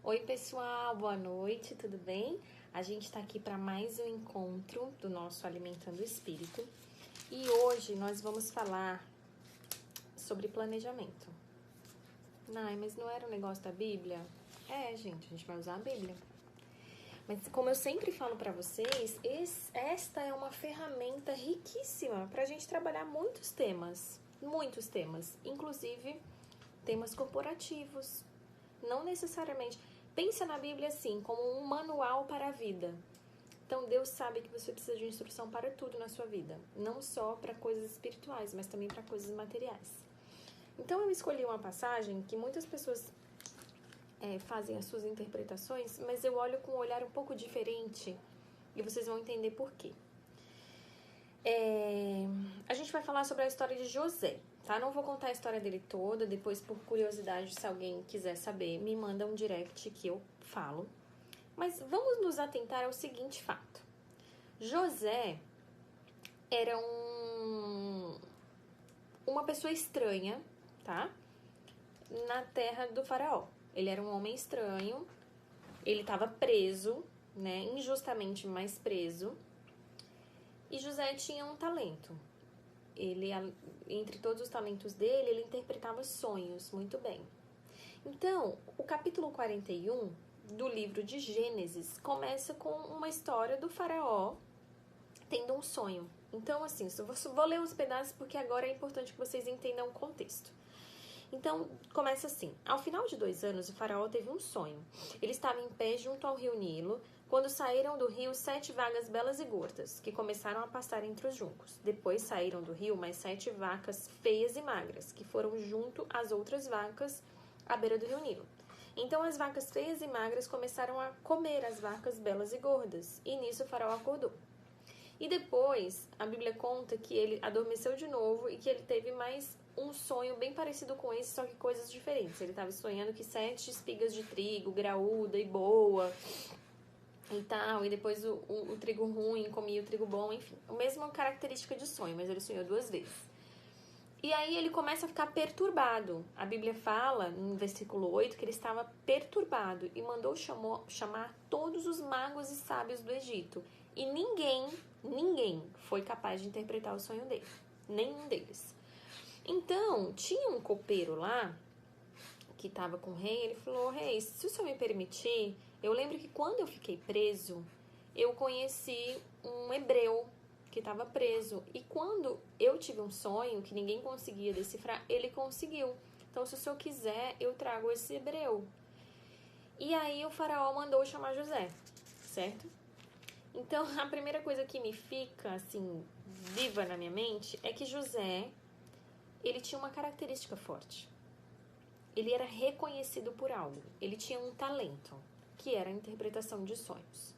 Oi pessoal, boa noite, tudo bem? A gente está aqui para mais um encontro do nosso Alimentando o Espírito e hoje nós vamos falar sobre planejamento. Mas não era o negócio da Bíblia? Gente, a gente vai usar a Bíblia. Mas como eu sempre falo para vocês, esta é uma ferramenta riquíssima para a gente trabalhar muitos temas, inclusive temas corporativos. Não necessariamente. Pensa na Bíblia assim, como um manual para a vida. Então Deus sabe que você precisa de instrução para tudo na sua vida, não só para coisas espirituais, mas também para coisas materiais. Então eu escolhi uma passagem que muitas pessoas fazem as suas interpretações, mas eu olho com um olhar um pouco diferente e vocês vão entender por quê. A gente vai falar sobre a história de José, tá? Não vou contar a história dele toda, depois por curiosidade, se alguém quiser saber, me manda um direct que eu falo. Mas vamos nos atentar ao seguinte fato. José era uma pessoa estranha, tá? Na terra do faraó. Ele era um homem estranho, ele estava preso, né? Injustamente, mas preso. E José tinha um talento. Ele, entre todos os talentos dele, ele interpretava sonhos muito bem. Então, o capítulo 41 do livro de Gênesis começa com uma história do faraó tendo um sonho. Então, assim, vou ler os pedaços porque agora é importante que vocês entendam o contexto. Então, começa assim. Ao final de 2 anos, o faraó teve um sonho. Ele estava em pé junto ao rio Nilo, quando saíram do rio 7 vagas belas e gordas, que começaram a pastar entre os juncos. Depois saíram do rio mais 7 vacas feias e magras, que foram junto às outras vacas à beira do rio Nilo. Então as vacas feias e magras começaram a comer as vacas belas e gordas, e nisso o faraó acordou. E depois, a Bíblia conta que ele adormeceu de novo e que ele teve mais um sonho bem parecido com esse, só que coisas diferentes. Ele estava sonhando que 7 espigas de trigo, graúda e boa e tal, e depois o trigo ruim comia o trigo bom, enfim. A mesma característica de sonho, mas ele sonhou 2 vezes. E aí ele começa a ficar perturbado. A Bíblia fala, no versículo 8, que ele estava perturbado e mandou chamar todos os magos e sábios do Egito. E ninguém foi capaz de interpretar o sonho dele. Nenhum deles. Então, tinha um copeiro lá, que estava com o rei, ele falou: rei, se o senhor me permitir, eu lembro que quando eu fiquei preso, eu conheci um hebreu que estava preso. E quando eu tive um sonho que ninguém conseguia decifrar, ele conseguiu. Então, se o senhor quiser, eu trago esse hebreu. E aí o faraó mandou chamar José, certo? Então, a primeira coisa que me fica, assim, viva na minha mente é que José, ele tinha uma característica forte. Ele era reconhecido por algo. Ele tinha um talento, que era a interpretação de sonhos,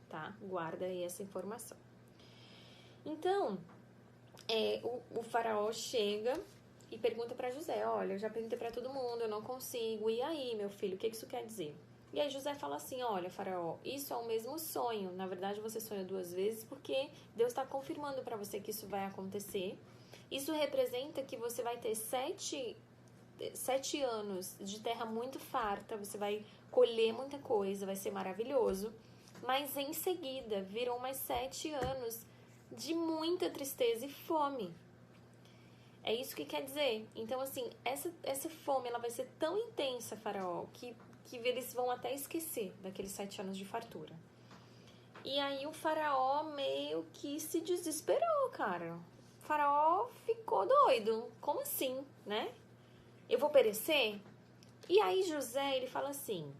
tá? Guarda aí essa informação. Então, o faraó chega e pergunta para José: olha, eu já perguntei para todo mundo, eu não consigo. E aí, meu filho, o que isso quer dizer? E aí José fala assim: olha, faraó, isso é o mesmo sonho. Na verdade, você sonha 2 vezes porque Deus está confirmando para você que isso vai acontecer. Isso representa que você vai ter 7 anos de terra muito farta, você vai colher muita coisa, vai ser maravilhoso. Mas em seguida, virão mais 7 anos de muita tristeza e fome. É isso que quer dizer. Então, assim, essa fome, ela vai ser tão intensa, faraó, que eles vão até esquecer daqueles 7 anos de fartura. E aí o faraó meio que se desesperou, cara. O faraó ficou doido. Como assim, né? Eu vou perecer? E aí José, ele fala assim: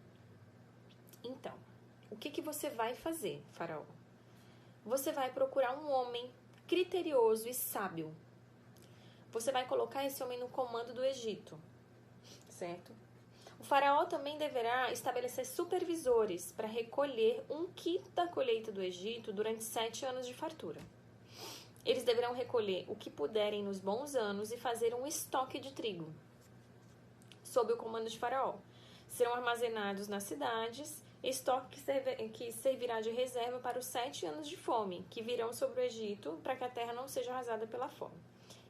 então, o que você vai fazer, faraó? Você vai procurar um homem criterioso e sábio. Você vai colocar esse homem no comando do Egito, certo? O faraó também deverá estabelecer supervisores para recolher 1/5 da colheita do Egito durante 7 anos de fartura. Eles deverão recolher o que puderem nos bons anos e fazer um estoque de trigo, sob o comando de faraó. Serão armazenados nas cidades, estoque que servirá de reserva para os 7 anos de fome, que virão sobre o Egito, para que a terra não seja arrasada pela fome.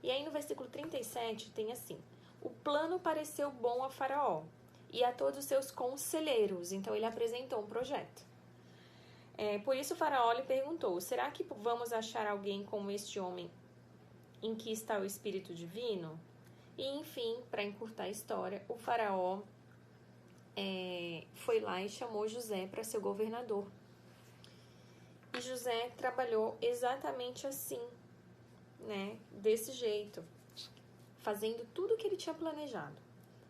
E aí no versículo 37 tem assim: o plano pareceu bom a faraó, e a todos os seus conselheiros. Então, ele apresentou um projeto. Por isso, o faraó lhe perguntou, será que vamos achar alguém como este homem em que está o Espírito Divino? E, enfim, para encurtar a história, o faraó foi lá e chamou José para ser governador. E José trabalhou exatamente assim, né? Desse jeito, fazendo tudo o que ele tinha planejado.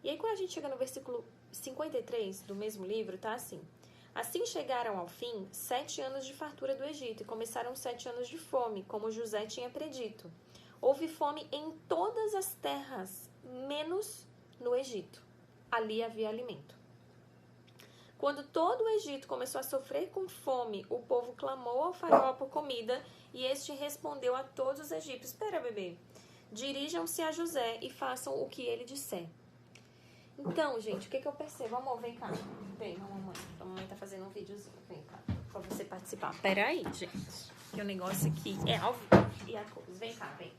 E aí, quando a gente chega no versículo 53 do mesmo livro, tá assim. Assim chegaram ao fim 7 anos de fartura do Egito e começaram 7 anos de fome, como José tinha predito. Houve fome em todas as terras, menos no Egito. Ali havia alimento. Quando todo o Egito começou a sofrer com fome, o povo clamou ao faraó por comida e este respondeu a todos os egípcios: espera, bebê, dirijam-se a José e façam o que ele disser. Então, gente, o que eu percebo? Amor, vem cá. Vem, mamãe. A mamãe tá fazendo um videozinho. Vem cá, pra você participar. Peraí, gente. Que o negócio aqui é ao vivo e a coisa. Vem cá, vem.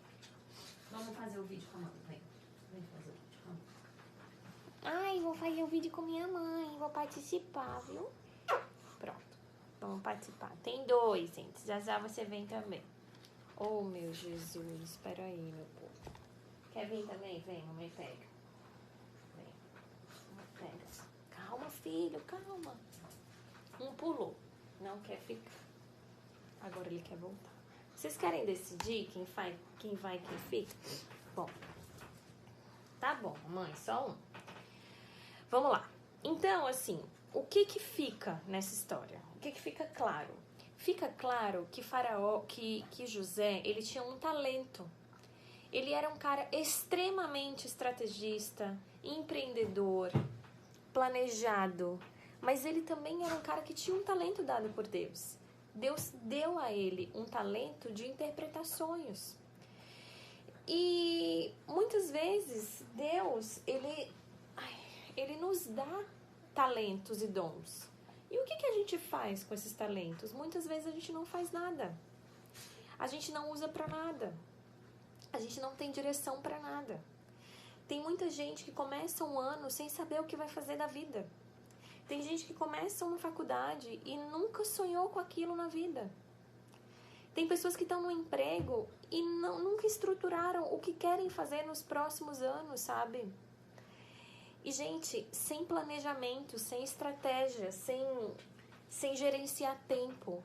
Vamos fazer o vídeo com a mãe. Vem. Vem fazer o vídeo com a mãe. Ai, vou fazer o vídeo com minha mãe. Vou participar, viu? Pronto. Vamos participar. Tem 2, gente. Já você vem também. Oh, meu Jesus. Peraí, meu povo. Quer vir também? Vem, mamãe pega. Calma, filho, calma. Um pulou, não quer ficar. Agora ele quer voltar. Vocês querem decidir quem vai, quem fica? Bom, tá bom, mãe, só um. Vamos lá. Então, assim, o que fica nessa história? O que fica claro? Fica claro que Faraó, que José, ele tinha um talento. Ele era um cara extremamente estrategista, empreendedor, planejado, mas ele também era um cara que tinha um talento dado por Deus. Deus deu a ele um talento de interpretar sonhos. E muitas vezes Deus, ele nos dá talentos e dons. E o que a gente faz com esses talentos? Muitas vezes a gente não faz nada. A gente não usa para nada. A gente não tem direção para nada. Tem muita gente que começa um ano sem saber o que vai fazer da vida. Tem gente que começa uma faculdade e nunca sonhou com aquilo na vida. Tem pessoas que estão no emprego e nunca estruturaram o que querem fazer nos próximos anos, sabe? E, gente, sem planejamento, sem estratégia, sem gerenciar tempo,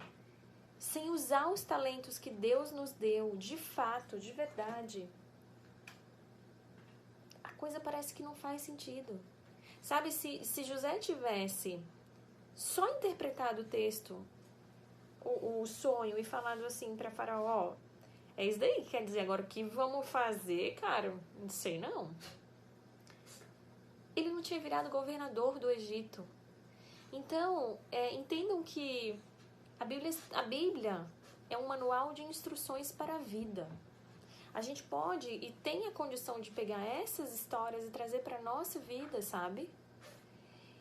sem usar os talentos que Deus nos deu, de fato, de verdade, a coisa parece que não faz sentido. Sabe, se José tivesse só interpretado o texto, o sonho, e falado assim para Faraó, é isso daí que quer dizer, agora o que vamos fazer, cara? Não sei não. Ele não tinha virado governador do Egito. Então, entendam que a Bíblia é um manual de instruções para a vida. A gente pode e tem a condição de pegar essas histórias e trazer para a nossa vida, sabe?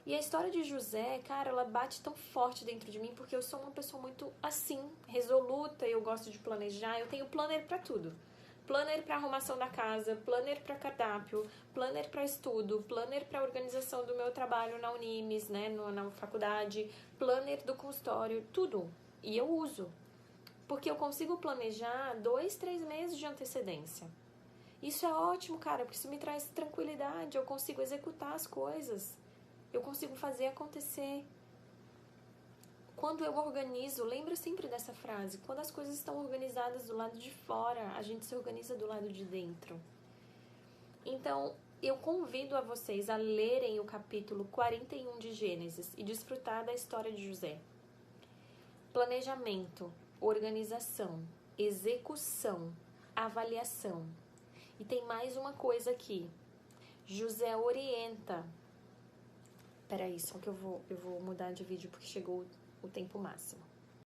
E a história de José, cara, ela bate tão forte dentro de mim porque eu sou uma pessoa muito assim, resoluta, eu gosto de planejar, eu tenho planner para tudo. Planner para arrumação da casa, planner para cardápio, planner para estudo, planner para organização do meu trabalho na Unimes, né, na faculdade, planner do consultório, tudo. E eu uso. Porque eu consigo planejar 2, 3 meses de antecedência. Isso é ótimo, cara, porque isso me traz tranquilidade, eu consigo executar as coisas. Eu consigo fazer acontecer. Quando eu organizo, lembra sempre dessa frase, quando as coisas estão organizadas do lado de fora, a gente se organiza do lado de dentro. Então, eu convido a vocês a lerem o capítulo 41 de Gênesis e desfrutar da história de José. Planejamento, organização, execução, avaliação. E tem mais uma coisa aqui. José orienta. Peraí, só que eu vou mudar de vídeo porque chegou o tempo máximo.